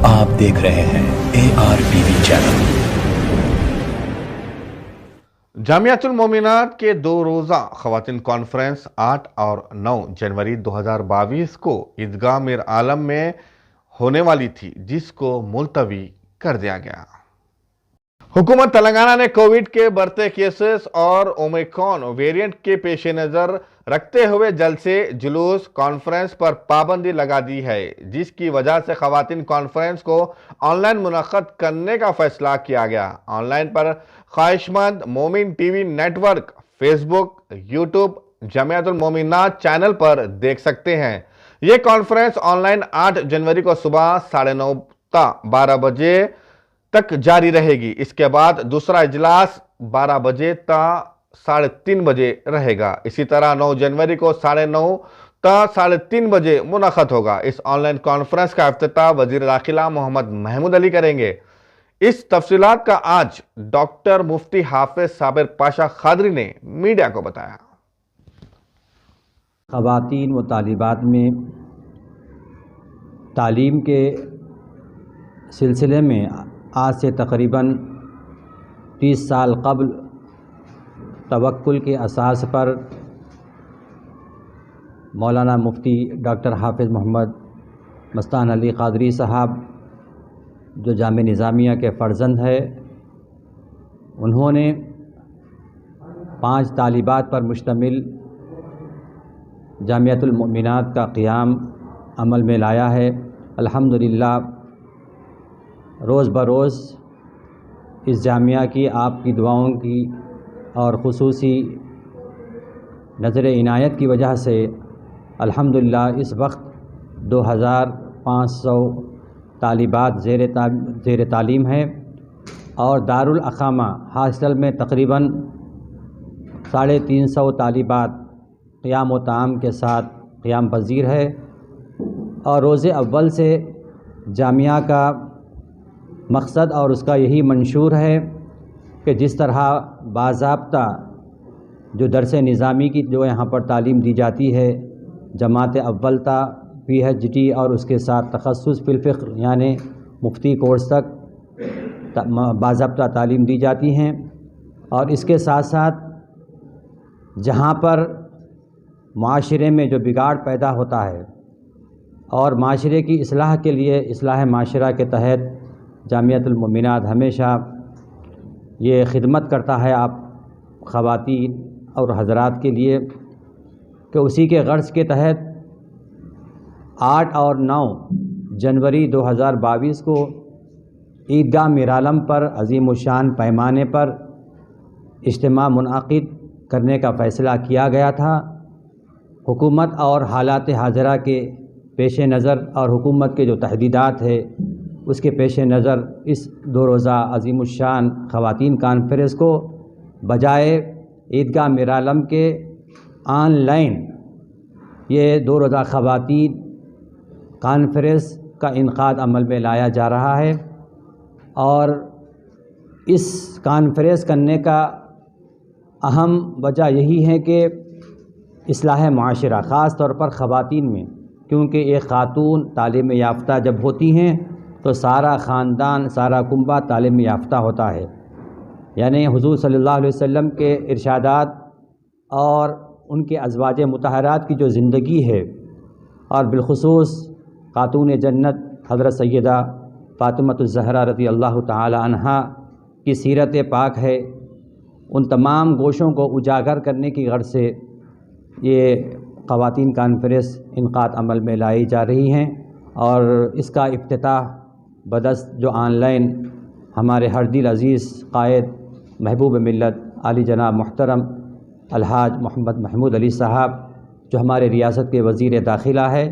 آپ دیکھ رہے ہیں ARTV چینل۔ جامعۃ المومنات کے 2 روزہ خواتین کانفرنس 8 اور 9 جنوری 2022 کو عیدگاہ میر عالم میں ہونے والی تھی، جس کو ملتوی کر دیا گیا۔ حکومت تلنگانہ نے کووڈ کے بڑھتے کیسز اور اومیکرون ویرینٹ کے پیش نظر رکھتے ہوئے جلسے، جلوس، کانفرنس پر پابندی لگا دی ہے، جس کی وجہ سے خواتین کانفرنس کو آن لائن منعقد کرنے کا فیصلہ کیا گیا۔ آن لائن پر خواہش مند Momin T V network, Facebook, YouTube, Jamiatul Mominat channel پر دیکھ سکتے ہیں۔ یہ کانفرنس آن لائن 8 جنوری کو صبح 9:30 تا 12 بجے تک جاری رہے گی۔ اس کے بعد دوسرا اجلاس 12 بجے تا 3:30 بجے رہے گا۔ اسی طرح 9 جنوری کو 9:30 تا 3:30 بجے منعقد ہوگا۔ اس آن لائن کانفرنس کا افتتاح وزیر داخلہ محمد محمود علی کریں گے۔ اس تفصیلات کا آج ڈاکٹر مفتی حافظ صابر پاشا قادری نے میڈیا کو بتایا۔ خواتین و طالبات میں تعلیم کے سلسلے میں آج سے تقریباً 30 سال قبل توکل کے اساس پر مولانا مفتی ڈاکٹر حافظ محمد مستان علی قادری صاحب، جو جامعہ نظامیہ کے فرزند ہے، انہوں نے 5 طالبات پر مشتمل جامعۃ المومنات کا قیام عمل میں لایا ہے۔ الحمدللہ روز بروز اس جامعہ کی آپ کی دعاؤں کی اور خصوصی نظر عنایت کی وجہ سے الحمدللہ اس وقت 2500 طالبات زیر تعلیم ہیں، اور دارالاقامہ ہاسٹل میں تقریباً 350 طالبات قیام و طعام کے ساتھ قیام پذیر ہے۔ اور روز اول سے جامعہ کا مقصد اور اس کا یہی منشور ہے کہ جس طرح باضابطہ جو درس نظامی کی جو یہاں پر تعلیم دی جاتی ہے، جماعت اول تا PhD اور اس کے ساتھ تخصص فی الفقہ یعنی مفتی کورس تک باضابطہ تعلیم دی جاتی ہیں، اور اس کے ساتھ ساتھ جہاں پر معاشرے میں جو بگاڑ پیدا ہوتا ہے اور معاشرے کی اصلاح کے لیے اصلاح معاشرہ کے تحت جامعۃ المومنات ہمیشہ یہ خدمت کرتا ہے آپ خواتین اور حضرات کے لیے، کہ اسی کے غرض کے تحت 8 اور 9 جنوری 2022 کو عیدگاہ میر عالم پر عظیم الشان پیمانے پر اجتماع منعقد کرنے کا فیصلہ کیا گیا تھا۔ حکومت اور حالات حاضرہ کے پیش نظر اور حکومت کے جو تحدیدات ہے اس کے پیش نظر اس 2 روزہ عظیم الشان خواتین کانفرنس کو بجائے عیدگاہ میر عالم کے آن لائن یہ 2 روزہ خواتین کانفرنس کا انعقاد عمل میں لایا جا رہا ہے۔ اور اس کانفرنس کرنے کا اہم وجہ یہی ہے کہ اصلاح معاشرہ خاص طور پر خواتین میں، کیونکہ ایک خاتون تعلیم یافتہ جب ہوتی ہیں تو سارا خاندان، سارا کنبہ تعلیم یافتہ ہوتا ہے، یعنی حضور صلی اللہ علیہ وسلم کے ارشادات اور ان کے ازواج مطہرات کی جو زندگی ہے، اور بالخصوص خاتون جنت حضرت سیدہ فاطمۃ الزہرا رضی اللہ تعالی عنہا کی سیرت پاک ہے، ان تمام گوشوں کو اجاگر کرنے کی غرض سے یہ خواتین کانفرنس انعقاد عمل میں لائی جا رہی ہیں۔ اور اس کا افتتاح بدست جو آن لائن ہمارے ہر دل عزیز قائد محبوب ملت عالی جناب محترم الحاج محمد محمود علی صاحب، جو ہمارے ریاست کے وزیر داخلہ ہے،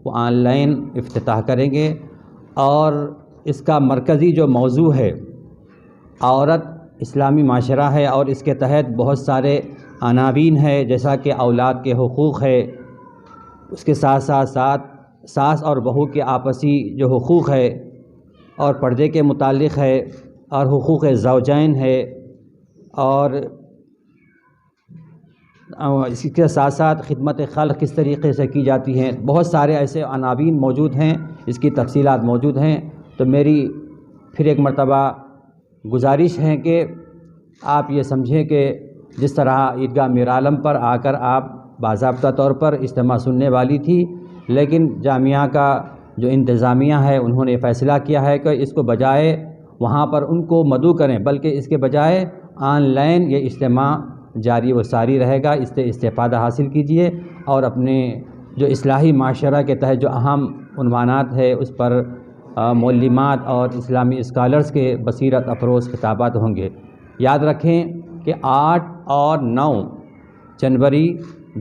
وہ آن لائن افتتاح کریں گے۔ اور اس کا مرکزی جو موضوع ہے عورت اسلامی معاشرہ ہے، اور اس کے تحت بہت سارے عناوین ہے، جیسا کہ اولاد کے حقوق ہے، اس کے ساتھ ساتھ ساس اور بہو کے آپسی جو حقوق ہے اور پردے کے متعلق ہے، اور حقوق زوجین ہے، اور اس کے ساتھ ساتھ خدمت خلق کس طریقے سے کی جاتی ہیں۔ بہت سارے ایسے عناوین موجود ہیں، اس کی تفصیلات موجود ہیں۔ تو میری پھر ایک مرتبہ گزارش ہے کہ آپ یہ سمجھیں کہ جس طرح عیدگاہ میر عالم پر آ کر آپ باضابطہ طور پر اجتماع سننے والی تھی، لیکن جامعہ کا جو انتظامیہ ہے انہوں نے یہ فیصلہ کیا ہے کہ اس کو بجائے وہاں پر ان کو مدعو کریں، بلکہ اس کے بجائے آن لائن یہ اجتماع جاری و ساری رہے گا۔ اس سے استفادہ حاصل کیجیے اور اپنے جو اصلاحی معاشرہ کے تحت جو اہم عنوانات ہے اس پر معلمات اور اسلامی اسکالرز کے بصیرت افروز خطابات ہوں گے۔ یاد رکھیں کہ 8 اور 9 جنوری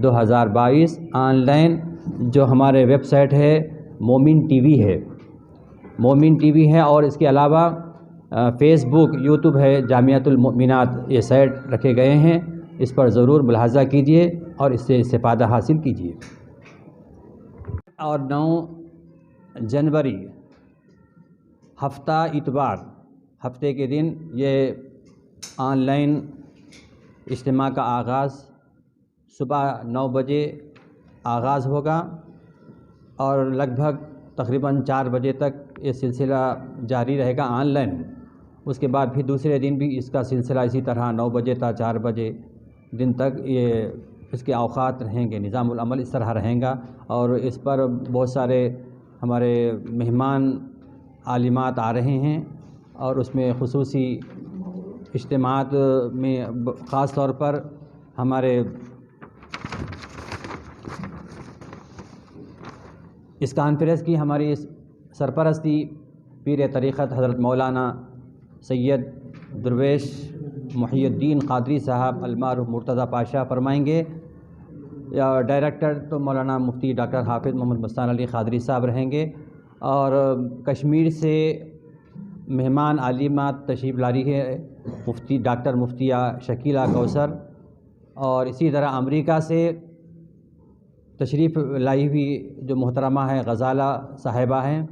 2022 آن لائن جو ہمارے ویب سائٹ ہے مومن ٹی وی ہے، مومن ٹی وی ہے، اور اس کے علاوہ فیس بک، یوٹیوب ہے، جامعۃ المؤمنات، یہ سائٹ رکھے گئے ہیں، اس پر ضرور ملاحظہ کیجیے اور اس سے استفادہ حاصل کیجیے۔ اور 9 جنوری ہفتہ اتوار، ہفتے کے دن یہ آن لائن اجتماع کا آغاز صبح 9 بجے آغاز ہوگا اور لگ بھگ تقریباً 4 بجے تک یہ سلسلہ جاری رہے گا آن لائن۔ اس کے بعد پھر دوسرے دن بھی اس کا سلسلہ اسی طرح 9 بجے تا 4 بجے دن تک یہ اس کے اوقات رہیں گے، نظام العمل اس طرح رہیں گا، اور اس پر بہت سارے ہمارے مہمان عالمات آ رہے ہیں، اور اس میں خصوصی اجتماعات میں خاص طور پر ہمارے اس کانفرنس کی ہماری سرپرستی پیر طریقت حضرت مولانا سید درویش محی الدین قادری صاحب المعروف مرتضیٰ پاشا فرمائیں گے، یا ڈائریکٹر تو مولانا مفتی ڈاکٹر حافظ محمد مستان علی قادری صاحب رہیں گے، اور کشمیر سے مہمان عالمات تشریف لا رہی ہے مفتی ڈاکٹر مفتیہ شکیلہ کوثر، اور اسی طرح امریکہ سے تشریف لائی ہوئی جو محترمہ ہیں غزالہ صاحبہ ہیں،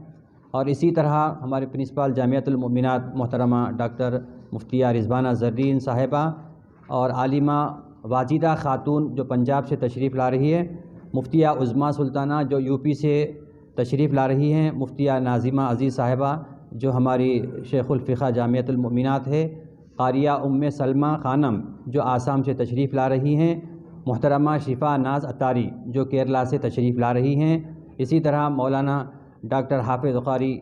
اور اسی طرح ہمارے پرنسپل جامعۃ المؤمنات محترمہ ڈاکٹر مفتیہ رضوانہ زرین صاحبہ، اور عالمہ واجدہ خاتون جو پنجاب سے تشریف لا رہی ہے، مفتیہ عظمیٰ سلطانہ جو یو پی سے تشریف لا رہی ہیں، مفتیہ ناظمہ عزیز صاحبہ جو ہماری شیخ الفقہ جامعۃ المؤمنات ہے، قاریہ ام سلمہ خانم جو آسام سے تشریف لا رہی ہیں، محترمہ شفا ناز اتاری جو کیرلا سے تشریف لا رہی ہیں، اسی طرح مولانا ڈاکٹر حافظ قاری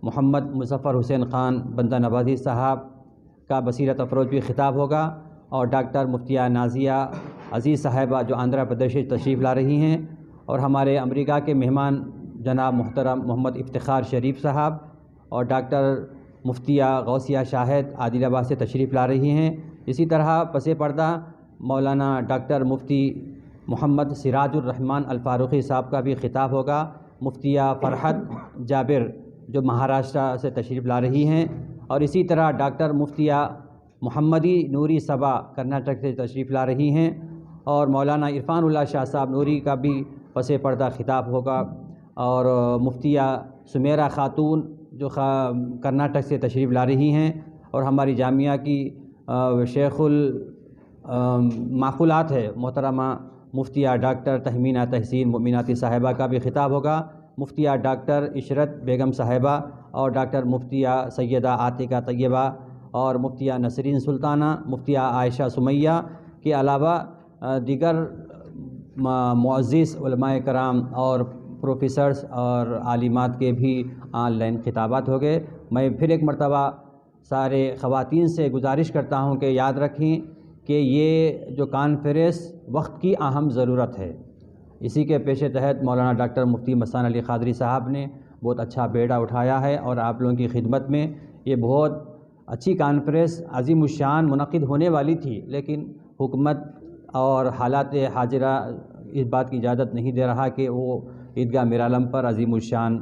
محمد مظفر حسین خان بندہ نوازی صاحب کا بصیرت افروز بھی خطاب ہوگا، اور ڈاکٹر مفتیہ نازیہ عزیز صاحبہ جو آندھرا پردیش سے تشریف لا رہی ہیں، اور ہمارے امریکہ کے مہمان جناب محترم محمد افتخار شریف صاحب اور ڈاکٹر مفتیہ غوثیہ شاہد عادل آباد سے تشریف لا رہی ہیں۔ اسی طرح پس پردہ مولانا ڈاکٹر مفتی محمد سراج الرحمن الفاروقی صاحب کا بھی خطاب ہوگا، مفتیہ فرحت جابر جو مہاراشٹرا سے تشریف لا رہی ہیں، اور اسی طرح ڈاکٹر مفتیہ محمدی نوری صبا کرناٹک سے تشریف لا رہی ہیں، اور مولانا عرفان اللہ شاہ صاحب نوری کا بھی پس پردہ خطاب ہوگا، اور مفتیہ سمیرہ خاتون جو کرناٹک سے تشریف لا رہی ہیں، اور ہماری جامعہ کی شیخ المعقولات ہے محترمہ مفتیہ ڈاکٹر تہمینہ تحسین مؤمناتی صاحبہ کا بھی خطاب ہوگا، مفتیہ ڈاکٹر عشرت بیگم صاحبہ اور ڈاکٹر مفتیہ سیدہ عاتقہ طیبہ اور مفتیہ نسرین سلطانہ، مفتیہ عائشہ سمیہ کے علاوہ دیگر معزز علماء کرام اور پروفیسرز اور عالمات کے بھی آن لائن خطابات ہو گئے۔ میں پھر ایک مرتبہ سارے خواتین سے گزارش کرتا ہوں کہ یاد رکھیں کہ یہ جو کانفرنس وقت کی اہم ضرورت ہے، اسی کے پیش تحت مولانا ڈاکٹر مفتی مستان علی قادری صاحب نے بہت اچھا بیڑا اٹھایا ہے، اور آپ لوگوں کی خدمت میں یہ بہت اچھی کانفرنس عظیم الشان منعقد ہونے والی تھی، لیکن حکومت اور حالات حاضرہ اس بات کی اجازت نہیں دے رہا کہ وہ عیدگاہ میر عالم پر عظیم الشان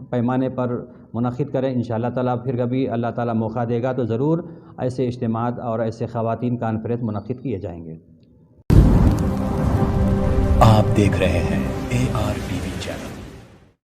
پیمانے پر منعقد کریں۔ انشاءاللہ تعالیٰ پھر کبھی اللہ تعالیٰ موقع دے گا تو ضرور ایسے اجتماعات اور ایسے خواتین کانفرنس منعقد کیے جائیں گے۔ آپ دیکھ رہے ہیں ARTV